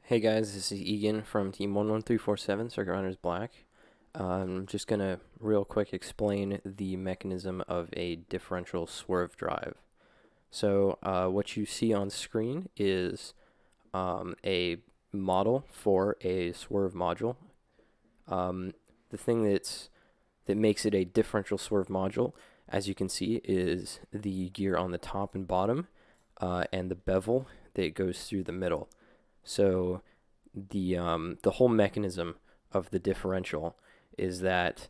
Hey guys, this is Egan from Team 11347, CircuitRunners Black. I'm just going to real quick explain the mechanism of a differential swerve drive. So what you see on screen is a model for a swerve module. The thing that makes it a differential swerve module, as you can see, is the gear on the top and bottom and the bevel that goes through the middle. So the whole mechanism of the differential is that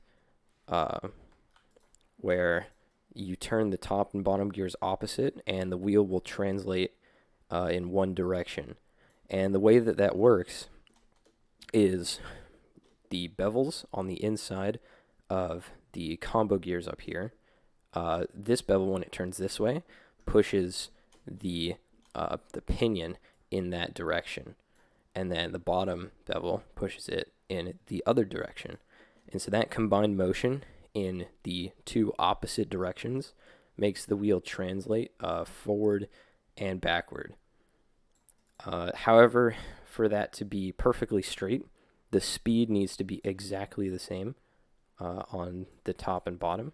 where you turn the top and bottom gears opposite, and the wheel will translate in one direction. And the way that that works is the bevels on the inside of the combo gears up here. This bevel, when it turns this way, pushes the pinion in that direction, and then the bottom bevel pushes it in the other direction. And so that combined motion in the two opposite directions makes the wheel translate forward and backward. However, for that to be perfectly straight, the speed needs to be exactly the same on the top and bottom.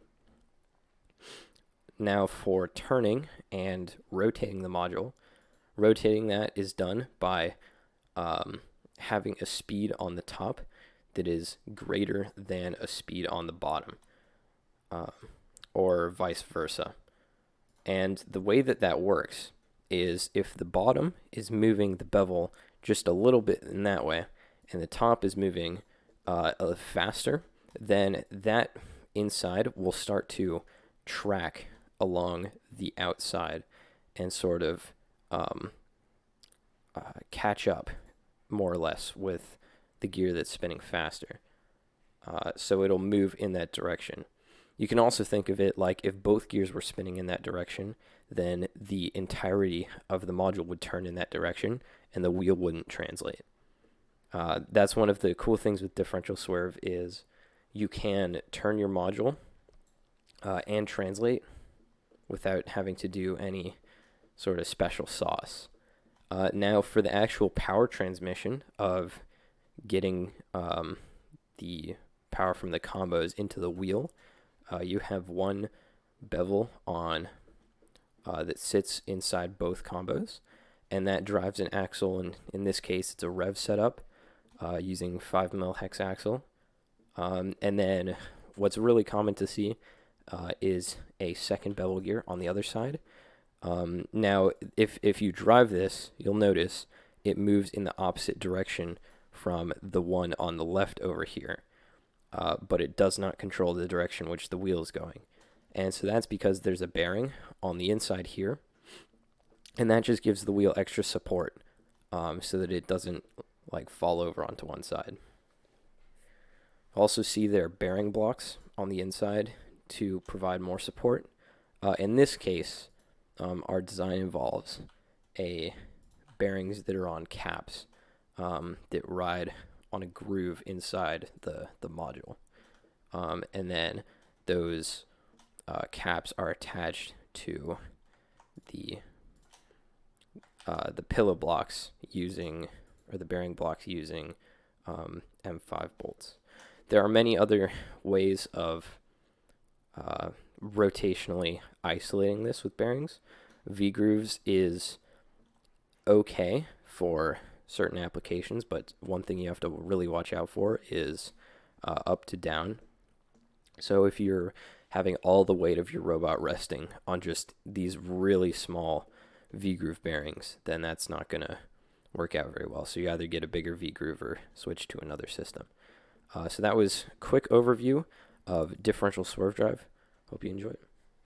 Now for turning and rotating the module, rotating that is done by having a speed on the top that is greater than a speed on the bottom, or vice versa. And the way that that works is if the bottom is moving the bevel just a little bit in that way, and the top is moving faster, then that inside will start to track along the outside and sort of catch up more or less with the gear that's spinning faster. So it'll move in that direction. You can also think of it like if both gears were spinning in that direction, then the entirety of the module would turn in that direction and the wheel wouldn't translate. That's one of the cool things with differential swerve is you can turn your module and translate without having to do any sort of special sauce. Now for the actual power transmission of getting the power from the combos into the wheel, you have one bevel on that sits inside both combos, and that drives an axle, and in this case it's a rev setup using 5mm hex axle. And then what's really common to see is a second bevel gear on the other side. Now, if you drive this, you'll notice it moves in the opposite direction from the one on the left over here, but it does not control the direction which the wheel is going. And so that's because there's a bearing on the inside here, and that just gives the wheel extra support so that it doesn't like fall over onto one side. Also see there are bearing blocks on the inside to provide more support. In this case, our design involves bearings that are on caps that ride on a groove inside the module. And then those caps are attached to the pillow blocks using, or the bearing blocks using M5 bolts. There are many other ways of rotationally isolating this with bearings. V-grooves is okay for certain applications, but one thing you have to really watch out for is up to down. So if you're having all the weight of your robot resting on just these really small V-groove bearings, then that's not going to work out very well. So you either get a bigger V-groove or switch to another system. So that was a quick overview of differential swerve drive. Hope you enjoy it.